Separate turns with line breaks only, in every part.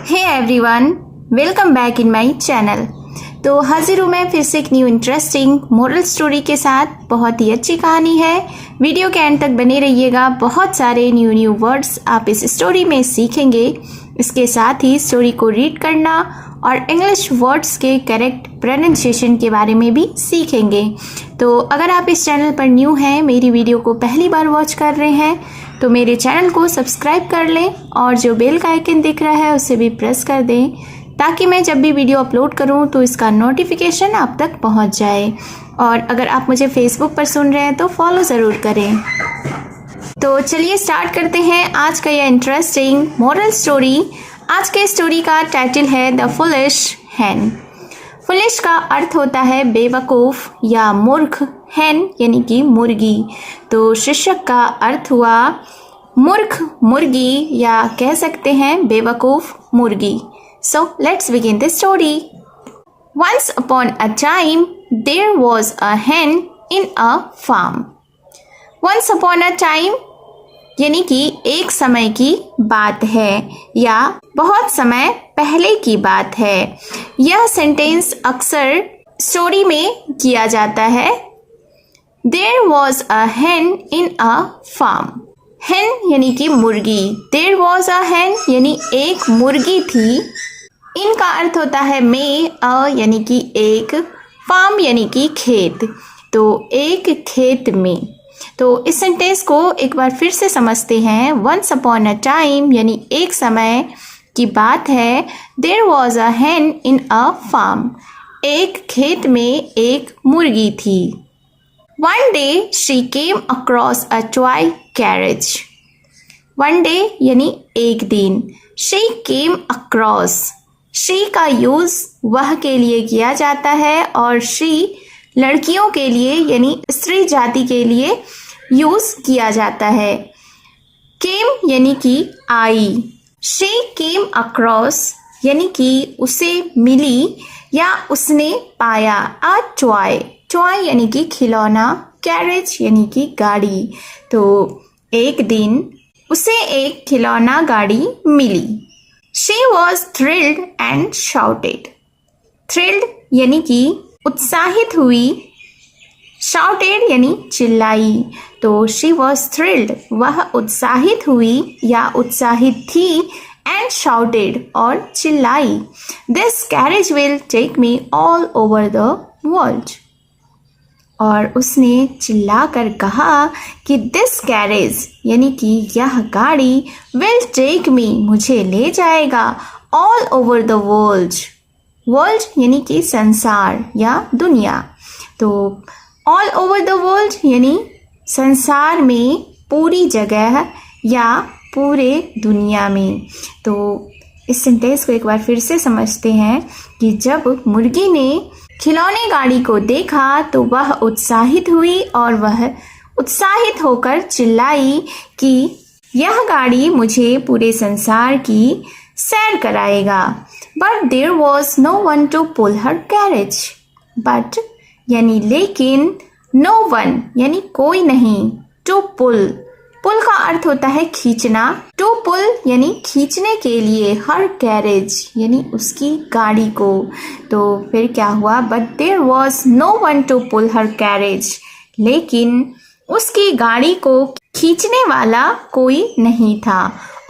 Hey everyone, welcome back in my channel. तो हाजिर हूँ मैं फिर से एक न्यू इंटरेस्टिंग मोरल स्टोरी के साथ। बहुत ही अच्छी कहानी है, वीडियो के एंड तक बने रहिएगा। बहुत सारे न्यू वर्ड्स आप इस स्टोरी में सीखेंगे। इसके साथ ही स्टोरी को रीड करना और इंग्लिश वर्ड्स के करेक्ट प्रोनाउंसिएशन के बारे में भी सीखेंगे। तो अगर आप इस चैनल पर न्यू हैं, मेरी वीडियो को पहली बार वॉच कर रहे हैं, तो मेरे चैनल को सब्सक्राइब कर लें और जो बेल का आइकन दिख रहा है उसे भी प्रेस कर दें, ताकि मैं जब भी वीडियो अपलोड करूं तो इसका नोटिफिकेशन आप तक पहुंच जाए। और अगर आप मुझे फेसबुक पर सुन रहे हैं तो फॉलो ज़रूर करें। तो चलिए स्टार्ट करते हैं आज का यह इंटरेस्टिंग मोरल स्टोरी। आज के स्टोरी का टाइटल है द फुलिश हैन। फुलिश का अर्थ होता है बेवकूफ़ या मूर्ख, हैन यानी कि मुर्गी। तो शीर्षक का अर्थ हुआ मूर्ख मुर्गी या कह सकते हैं बेवकूफ़ मुर्गी। So let's begin the story. Once upon a time, there was a hen in a farm. Once upon a time यानी कि एक समय की बात है या बहुत समय पहले की बात है। यह सेंटेंस अक्सर स्टोरी में किया जाता है। There was a hen in a farm. hen यानी कि मुर्गी, There was a hen यानी एक मुर्गी थी। इनका अर्थ होता है में, अ यानी कि एक, फार्म यानी कि खेत। तो एक खेत में। तो इस सेंटेंस को एक बार फिर से समझते हैं। वंस अपॉन अ टाइम यानी एक समय की बात है। There was a hen in a farm, एक खेत में एक मुर्गी थी। One day she came across a toy carriage. One day यानी एक दिन, शी केम अक्रॉस, शी का यूज़ वह के लिए किया जाता है और शी लड़कियों के लिए यानी स्त्री जाति के लिए यूज़ किया जाता है। केम यानी कि आई, शी केम अक्रॉस यानी कि उसे मिली या उसने पाया। अ टॉय, टॉय यानी कि खिलौना, कैरेज यानी कि गाड़ी। तो एक दिन उसे एक खिलौना गाड़ी मिली। She was thrilled and shouted. Thrilled यानी कि उत्साहित हुई, shouted यानी चिल्लाई। तो she was thrilled, वह उत्साहित हुई या उत्साहित थी, and shouted और चिल्लाई। This carriage will take me all over the world. और उसने चिल्लाकर कहा कि दिस कैरेज यानी कि यह गाड़ी विल टेक मी, मुझे ले जाएगा, all over the world. World यानी कि संसार या दुनिया। तो ऑल ओवर द वर्ल्ड यानी संसार में, पूरी जगह या पूरे दुनिया में। तो इस सेंटेंस को एक बार फिर से समझते हैं कि जब मुर्गी ने खिलौने गाड़ी को देखा तो वह उत्साहित हुई और वह उत्साहित होकर चिल्लाई कि यह गाड़ी मुझे पूरे संसार की सैर कराएगा। But there was no one to pull her carriage. But यानी लेकिन, नो वन यानी कोई नहीं, टू पुल, पुल का अर्थ होता है खींचना। टू पुल यानी खींचने के लिए, हर कैरेज यानी उसकी गाड़ी को। तो फिर क्या हुआ? But there was no one to pull her carriage, लेकिन उसकी गाड़ी को खींचने वाला कोई नहीं था।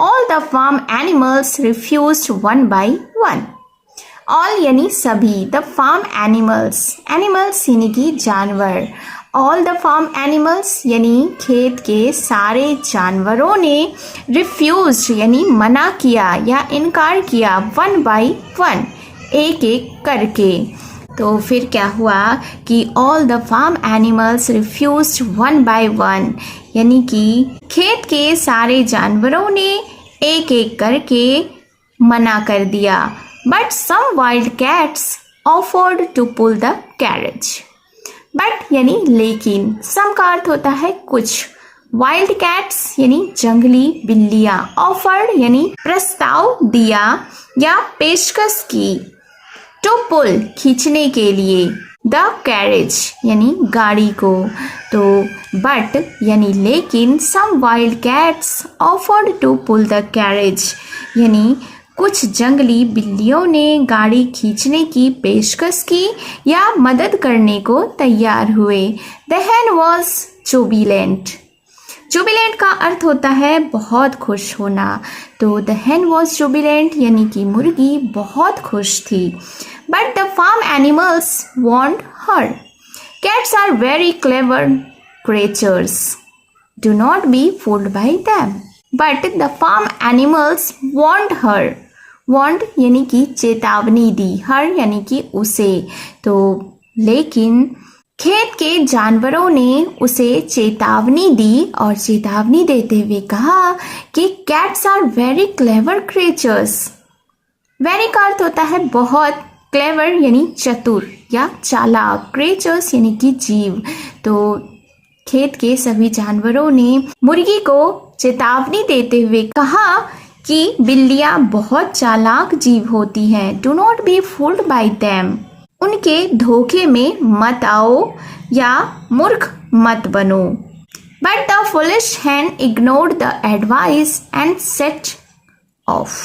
All the farm animals refused one by one. All यानी सभी, द फार्म एनिमल्स, एनिमल्स यानी कि जानवर। ऑल द फार्म एनिमल्स यानी खेत के सारे जानवरों ने रिफ्यूज यानी मना किया या इनकार किया, वन बाय वन, एक एक करके। तो फिर क्या हुआ कि all the farm animals refuse one by one यानी कि खेत के सारे जानवरों ने एक एक करके मना कर दिया। But some wild cats offered to pull the carriage. But यानी लेकिन, सम का अर्थ होता है कुछ, वाइल्ड कैट्स यानी जंगली बिल्लियां, ऑफर्ड यानी प्रस्ताव दिया या पेशकश की, टू पुल खींचने के लिए, द कैरेज यानी गाड़ी को। तो बट यानी लेकिन, some wild cats offered to pull the carriage यानी कुछ जंगली बिल्लियों ने गाड़ी खींचने की पेशकश की या मदद करने को तैयार हुए। The hen was jubilant। Jubilant का अर्थ होता है बहुत खुश होना। तो द hen was jubilant यानी कि मुर्गी बहुत खुश थी। But the farm animals warned her. Cats are very clever creatures. Do not be fooled by them. But the farm animals warned her. Warned यानी कि चेतावनी दी, her यानी कि उसे। तो लेकिन खेत के जानवरों ने उसे चेतावनी दी और चेतावनी देते हुए कहा कि cats are very clever creatures। very का अर्थ होता है बहुत, clever यानी चतुर या चालाक, creatures यानी कि जीव। तो खेत के सभी जानवरों ने मुर्गी को चेतावनी देते हुए कहा कि बिल्लियां बहुत चालाक जीव होती हैं। Do not be fooled bye them. उनके धोखे में मत आओ या मूर्ख मत बनो। But the foolish hen ignored the advice and set off।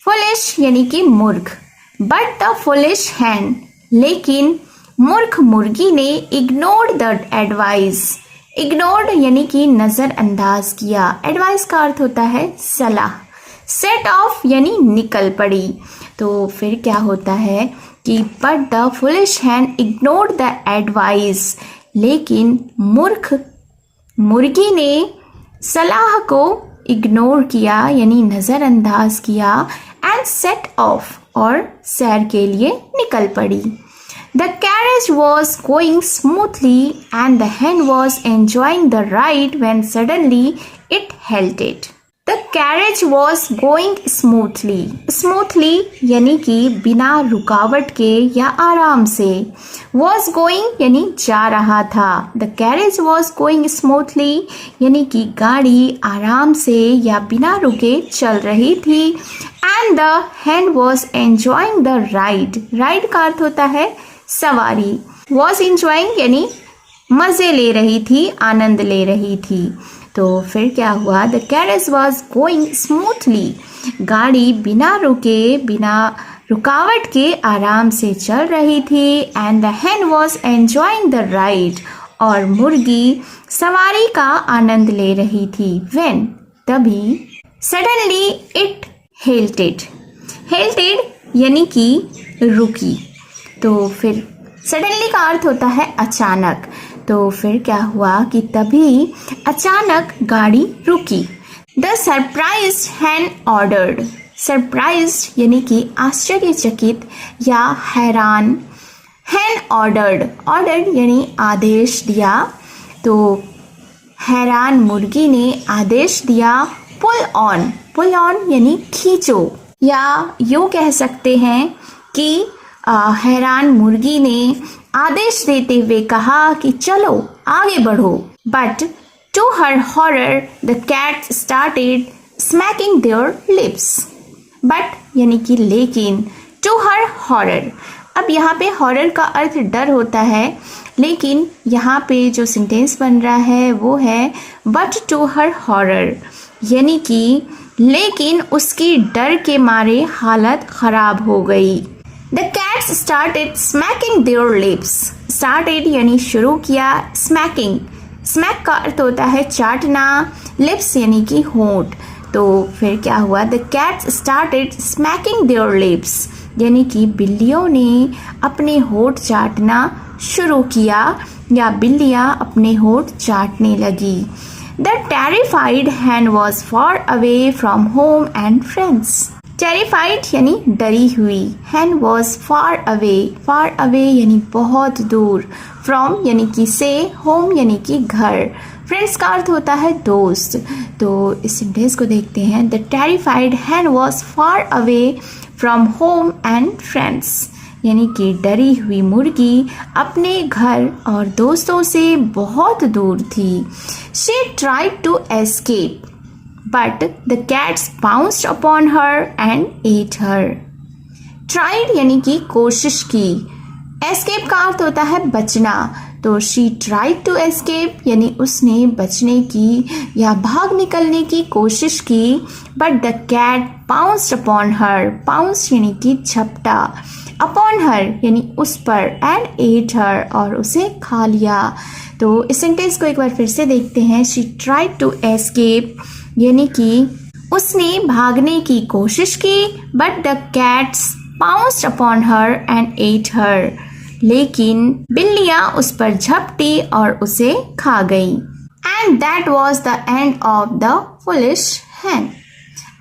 Foolish यानी कि मूर्ख। बट द फुलिश hen लेकिन मूर्ख मुर्गी ने ignored the advice। इग्नोर्ड यानी कि नज़रअंदाज किया। एडवाइस का अर्थ होता है सलाह। सेट ऑफ यानी निकल पड़ी। तो फिर क्या होता है कि but the foolish hen ignored the advice, लेकिन मूर्ख मुर्गी ने सलाह को इग्नोर किया यानी नज़रअंदाज किया। एंड सेट ऑफ और सैर के लिए निकल पड़ी। The carriage was going smoothly and the hen was enjoying the ride when suddenly it halted। The carriage was going smoothly। smoothly यानी कि बिना रुकावट के या आराम से। was going यानी जा रहा था। The carriage was going smoothly यानी कि गाड़ी आराम से या बिना रुके चल रही थी। And the hen was enjoying the ride। ride का अर्थ होता है सवारी। was enjoying यानी मजे ले रही थी, आनंद ले रही थी। तो फिर क्या हुआ? The carriage was going smoothly। गाड़ी बिना रुके, बिना रुकावट के आराम से चल रही थी। And the hen was enjoying the ride। और मुर्गी सवारी का आनंद ले रही थी। When तभी suddenly it halted। halted यानी कि रुकी। तो फिर सडनली का अर्थ होता है अचानक। तो फिर क्या हुआ कि तभी अचानक गाड़ी रुकी। The surprised hen ordered. Surprised यानी कि आश्चर्यचकित या हैरान। hen ऑर्डर्ड, ऑर्डर्ड यानी आदेश दिया। तो हैरान मुर्गी ने आदेश दिया पुल ऑन। पुल ऑन यानी खींचो, या यूँ कह सकते हैं कि हैरान मुर्गी ने आदेश देते हुए कहा कि चलो आगे बढ़ो। But to her horror the cat started smacking their lips. But यानी कि लेकिन, टू हर हॉरर। अब यहाँ पे हॉरर का अर्थ डर होता है, लेकिन यहाँ पे जो सेंटेंस बन रहा है वो है बट टू हर हॉरर, यानी कि लेकिन उसकी डर के मारे हालत खराब हो गई। The cats started smacking their lips। started यानी शुरू किया, smacking, smack का अर्थ होता है चाटना, lips यानी कि होंठ। तो फिर क्या हुआ? The cats started smacking their lips यानी कि बिल्लियों ने अपने होंठ चाटना शुरू किया या बिल्लियाँ अपने होंठ चाटने लगी। The terrified hen was far away from home and friends। Terrified यानी डरी हुई। hen was far away, far away यानी बहुत दूर। from यानी कि से, home यानी कि घर। फ्रेंड्स का अर्थ होता है दोस्त। तो इस सेंटेंस को देखते हैं। The terrified hen was far away from home and friends यानी कि डरी हुई मुर्गी अपने घर और दोस्तों से बहुत दूर थी। She tried to escape but the cats pounced upon her and ate her। tried यानी कि कोशिश की। escape का अर्थ होता है बचना। तो शी ट्राइड टू एस्केप यानी उसने बचने की या भाग निकलने की कोशिश की, but the cat pounced upon her, pounce यानी कि झपटा, अपॉन हर यानी उस पर, एंड एट हर और उसे खा लिया। तो इस सेंटेंस को एक बार फिर से देखते हैं। शी ट्राइड टू एस्केप यानी कि उसने भागने की कोशिश की, but the cats pounced upon her and ate her, लेकिन बिल्लियां उस पर झपटी और उसे खा गई। And that was the end of the foolish hen.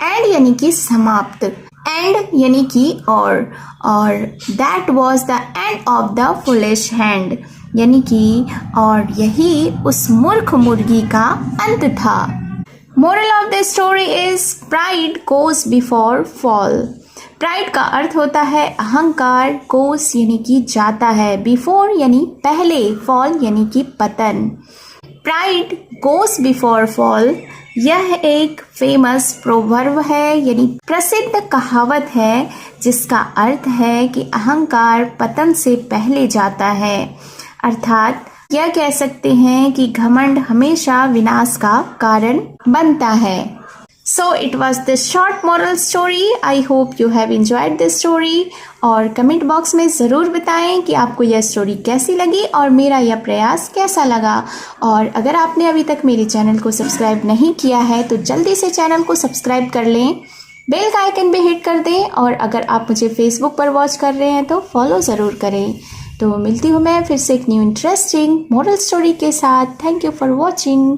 End यानी कि समाप्त, एंड यानी कि और that was the end of the foolish hen यानी कि और यही उस मूर्ख मुर्गी का अंत था। Moral of the story is pride goes before fall. Pride का अर्थ होता है अहंकार, गोस यानी कि जाता है, बिफोर यानी पहले, फॉल यानी कि पतन। प्राइड गोस बिफोर फॉल यह एक फेमस प्रोवर्ब है यानी प्रसिद्ध कहावत है, जिसका अर्थ है कि अहंकार पतन से पहले जाता है। अर्थात यह कह सकते हैं कि घमंड हमेशा विनाश का कारण बनता है। So it was this short moral story. I hope you have enjoyed this story. और कमेंट बॉक्स में ज़रूर बताएं कि आपको यह स्टोरी कैसी लगी और मेरा यह प्रयास कैसा लगा। और अगर आपने अभी तक मेरे चैनल को सब्सक्राइब नहीं किया है तो जल्दी से चैनल को सब्सक्राइब कर लें, बेल का आइकन भी हिट कर दें, और अगर आप मुझे फेसबुक पर वॉच कर रहे हैं तो फॉलो ज़रूर करें। तो मिलती हूँ मैं फिर से एक न्यू इंटरेस्टिंग मोरल स्टोरी के साथ। Thank you for watching.